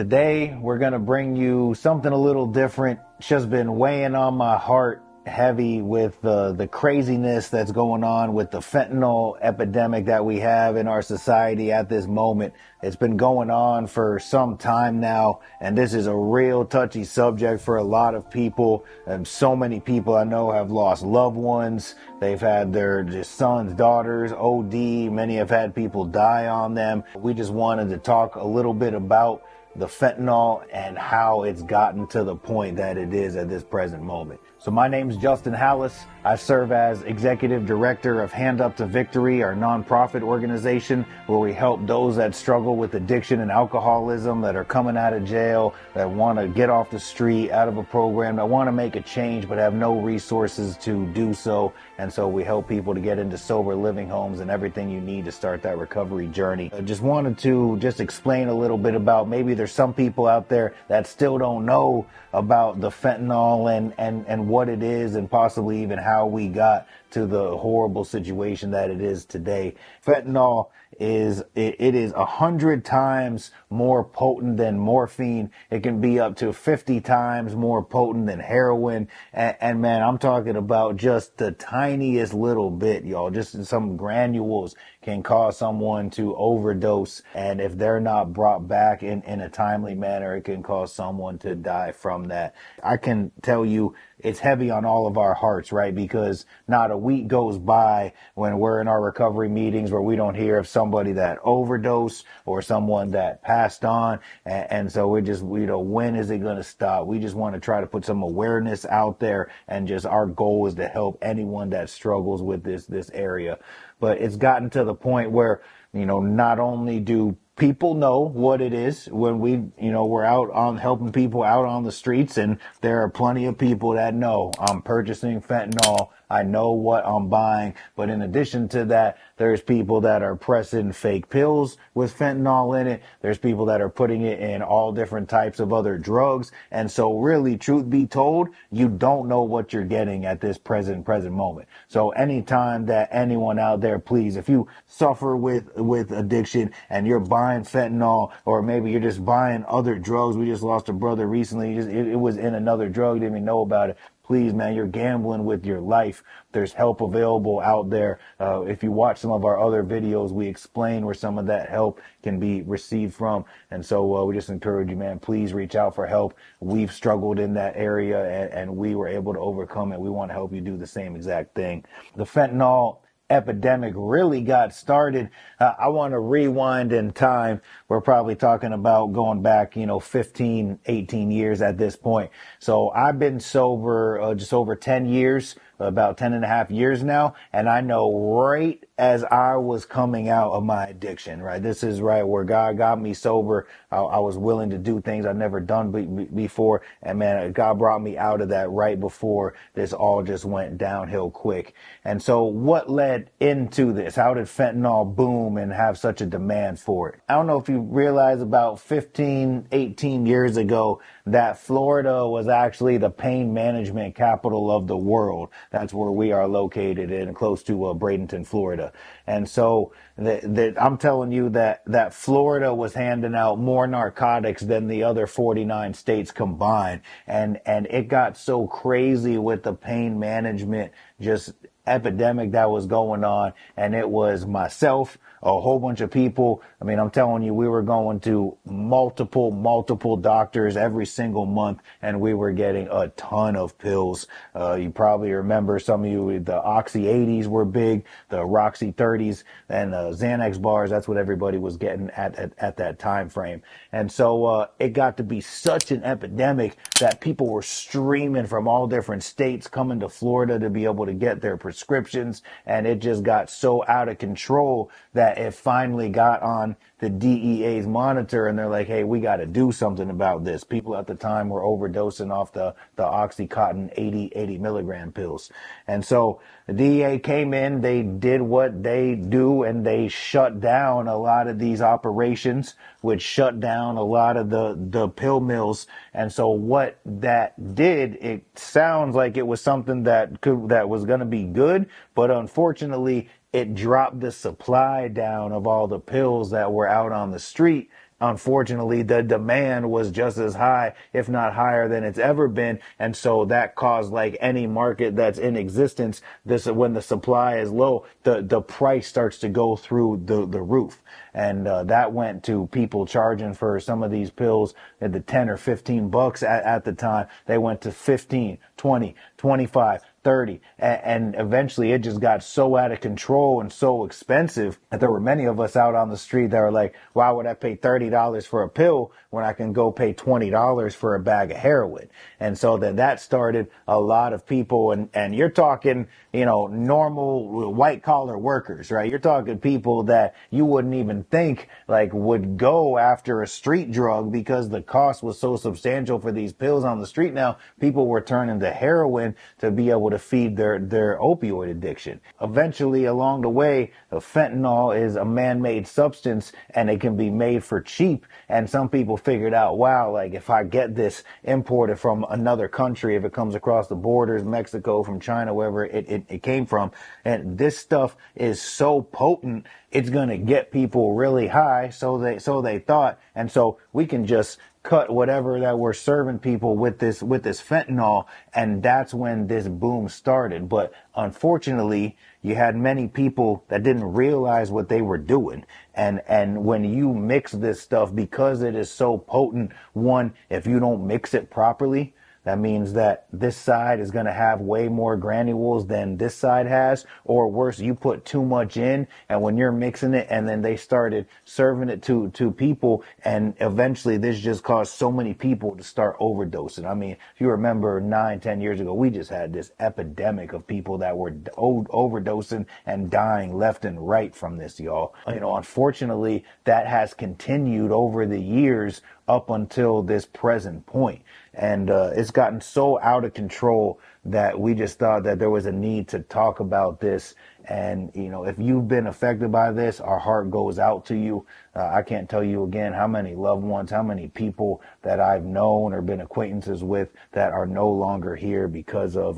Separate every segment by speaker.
Speaker 1: Today, we're going to bring you something a little different. It's just been weighing on my heart heavy with the craziness that's going on with the fentanyl epidemic that we have in our society at this moment. It's been going on for some time now, and this is a real touchy subject for a lot of people. And so many people I know have lost loved ones. They've had their just sons, daughters, OD. Many have had people die on them. We just wanted to talk a little bit about the fentanyl and how it's gotten to the point that it is at this present moment. So my name's Justin Hallis. I serve as Executive Director of Hand Up to Victory, our nonprofit organization where we help those that struggle with addiction and alcoholism, that are coming out of jail, that want to get off the street, out of a program, that want to make a change but have no resources to do so. And so we help people to get into sober living homes and everything you need to start that recovery journey. I just wanted to explain a little bit about, maybe there's some people out there that still don't know about the fentanyl and what it is, and possibly even how we got to the horrible situation that it is today. Fentanyl is 100 times more potent than morphine. It can be up to 50 times more potent than heroin. And man, I'm talking about just the tiniest little bit, y'all. Just some granules can cause someone to overdose. And if they're not brought back in a timely manner, it can cause someone to die from that. I can tell you it's heavy on all of our hearts, right? Because not a week goes by when we're in our recovery meetings where we don't hear of somebody that overdosed or someone that passed on. And so we're just, when is it going to stop? We just want to try to put some awareness out there, and just our goal is to help anyone that struggles with this area. But it's gotten to the point where, not only do people know what it is when we're out on helping people out on the streets, and there are plenty of people that know I'm purchasing fentanyl. I know what I'm buying. But in addition to that, there's people that are pressing fake pills with fentanyl in it. There's people that are putting it in all different types of other drugs. And so really, truth be told, you don't know what you're getting at this present moment. So anytime that anyone out there, please, if you suffer with addiction and you're buying fentanyl, or maybe you're just buying other drugs. We just lost a brother recently. It was in another drug, didn't even know about it. Please, man, you're gambling with your life. There's help available out there. If you watch some of our other videos, we explain where some of that help can be received from. And so we just encourage you, man, please reach out for help. We've struggled in that area, and we were able to overcome it. We want to help you do the same exact thing. The fentanyl epidemic really got started. I want to rewind in time. We're probably talking about going back, 15, 18 years at this point. So I've been sober just over 10 years, about 10 and a half years now. And I know right as I was coming out of my addiction, right? This is right where God got me sober. I was willing to do things I'd never done before. And man, God brought me out of that right before this all just went downhill quick. And so what led into this? How did fentanyl boom and have such a demand for it? I don't know if you realize, about 15, 18 years ago, that Florida was actually the pain management capital of the world. That's where we are located, in close to Bradenton, Florida. And so I'm telling you that Florida was handing out more narcotics than the other 49 states combined. And it got so crazy with the pain management just epidemic that was going on. And it was myself, a whole bunch of people. I mean, I'm telling you, we were going to multiple doctors every single month, and we were getting a ton of pills. You probably remember, some of you, the Oxy 80s were big, the Roxy 30s, and Xanax bars. That's what everybody was getting at that time frame. And so it got to be such an epidemic that people were streaming from all different states, coming to Florida to be able to get their prescriptions. And it just got so out of control that it finally got on the DEA's monitor, and they're like, hey, we got to do something about this. People at the time were overdosing off the Oxycontin 80 milligram pills. And so the DEA came in, they did what they do, and they shut down a lot of these operations, which shut down a lot of the pill mills. And so what that did, it sounds like it was something that was going to be good, but unfortunately, it dropped the supply down of all the pills that were out on the street. unfortunately, the demand was just as high, if not higher than it's ever been. And so that caused, like any market that's in existence, this, when the supply is low, the price starts to go through the roof. And that went to people charging for some of these pills at the 10 or 15 bucks at the time. They went to 15, 20, 25, 30, and eventually it just got so out of control and so expensive that there were many of us out on the street that were like, why would I pay $30 for a pill when I can go pay $20 for a bag of heroin? And so then that started a lot of people, and you're talking, normal white collar workers, right? You're talking people that you wouldn't even think like would go after a street drug because the cost was so substantial for these pills on the street. Now people were turning to heroin to be able to feed their opioid addiction. Eventually, along the way, fentanyl is a man-made substance and it can be made for cheap. And some people figured out, wow, like if I get this imported from another country, if it comes across the borders, Mexico, from China, wherever it came from, and this stuff is so potent, it's going to get people really high. So they thought, and so we can just cut whatever that we're serving people with this fentanyl, and that's when this boom started. But unfortunately, you had many people that didn't realize what they were doing. And when you mix this stuff, because it is so potent, one, if you don't mix it properly, that means that this side is going to have way more granules than this side has, or worse, you put too much in, and when you're mixing it, and then they started serving it to people, and eventually this just caused so many people to start overdosing. I mean, if you remember 9-10 years ago, we just had this epidemic of people that were overdosing and dying left and right from this, y'all. Unfortunately, that has continued over the years up until this present point. And it's gotten so out of control that we just thought that there was a need to talk about this. And, if you've been affected by this, our heart goes out to you. I can't tell you again how many loved ones, how many people that I've known or been acquaintances with that are no longer here because of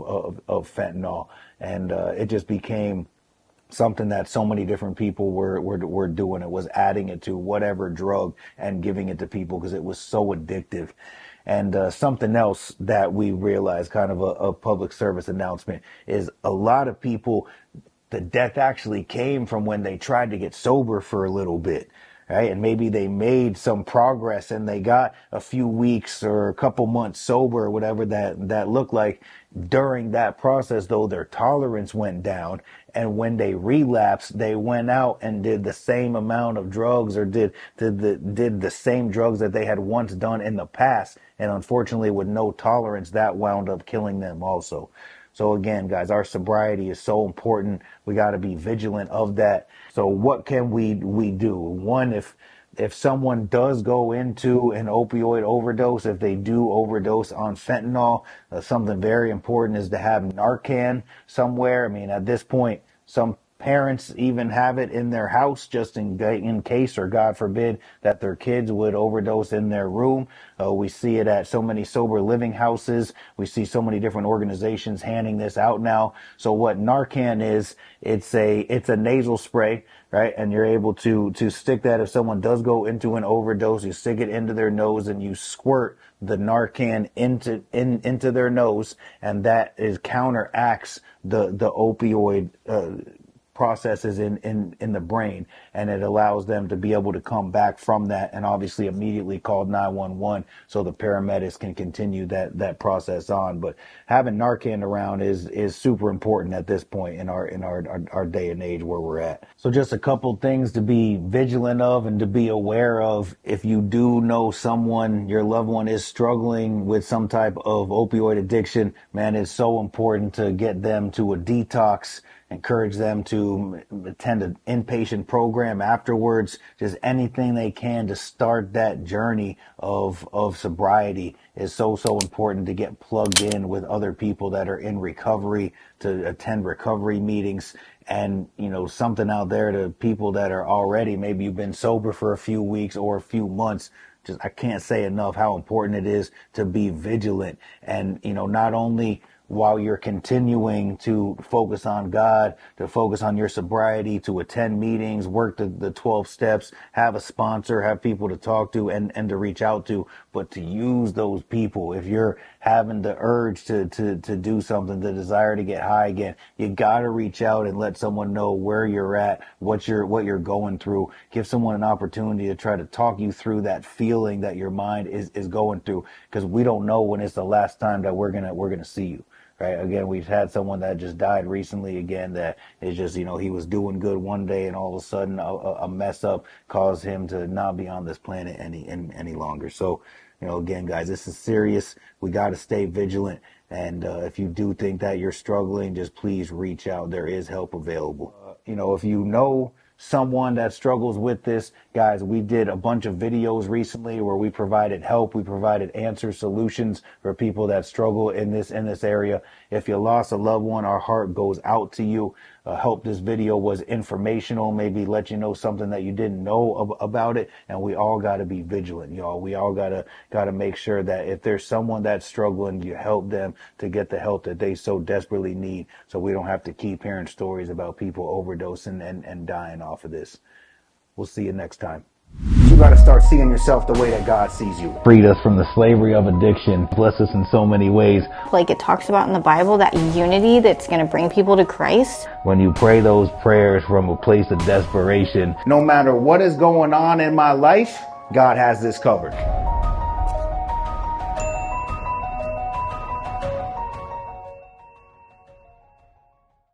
Speaker 1: fentanyl. And it just became something that so many different people were doing. It was adding it to whatever drug and giving it to people because it was so addictive. And something else that we realized, kind of a public service announcement, is a lot of people, the death actually came from when they tried to get sober for a little bit. Right? And maybe they made some progress and they got a few weeks or a couple months sober or whatever that looked like. During that process, though, their tolerance went down. And when they relapsed, they went out and did the same amount of drugs, or did the same drugs that they had once done in the past. And unfortunately, with no tolerance, that wound up killing them also. So again, guys, our sobriety is so important. We got to be vigilant of that. So what can we do? One, if someone does go into an opioid overdose, if they do overdose on fentanyl, something very important is to have Narcan somewhere. I mean, at this point, some parents even have it in their house just in case, or God forbid, that their kids would overdose in their room. We see it at so many sober living houses. We see so many different organizations handing this out now. So what Narcan is, it's a nasal spray, right? And you're able to stick that if someone does go into an overdose. You stick it into their nose and you squirt the Narcan into their nose, and that counteracts the opioid processes in the brain, and it allows them to be able to come back from that and obviously immediately call 911 so the paramedics can continue that process on. But having Narcan around is super important at this point in our day and age where we're at. So just a couple things to be vigilant of and to be aware of. If you do know someone, your loved one is struggling with some type of opioid addiction, man, it's so important to get them to a detox. Encourage them to attend an inpatient program afterwards, just anything they can to start that journey of sobriety is so important, to get plugged in with other people that are in recovery, to attend recovery meetings. And, something out there to people that are already, maybe you've been sober for a few weeks or a few months. I can't say enough how important it is to be vigilant. And, not only while you're continuing to focus on God, to focus on your sobriety, to attend meetings, work the 12 steps, have a sponsor, have people to talk to and to reach out to, but to use those people. If you're having the urge to do something, the desire to get high again, you gotta reach out and let someone know where you're at, what you're going through. Give someone an opportunity to try to talk you through that feeling that your mind is going through, because we don't know when it's the last time that we're gonna see you. Right. Again, we've had someone that just died recently again that is just, he was doing good one day and all of a sudden a mess up caused him to not be on this planet any longer. So, again, guys, this is serious. We got to stay vigilant. And if you do think that you're struggling, just please reach out. There is help available. If you know someone that struggles with this, guys, we did a bunch of videos recently where we provided help, we provided answer solutions for people that struggle in this area. If you lost a loved one, our heart goes out to you. Hope this video was informational, maybe let you know something that you didn't know about it. And we all got to be vigilant, y'all. We all got to make sure that if there's someone that's struggling, you help them to get the help that they so desperately need, so we don't have to keep hearing stories about people overdosing and dying off of this. We'll see you next time. You got to start seeing yourself the way that God sees you. Freed us from the slavery of addiction. Bless us in so many ways.
Speaker 2: Like it talks about in the Bible, that unity that's going to bring people to Christ.
Speaker 1: When you pray those prayers from a place of desperation, no matter what is going on in my life, God has this covered.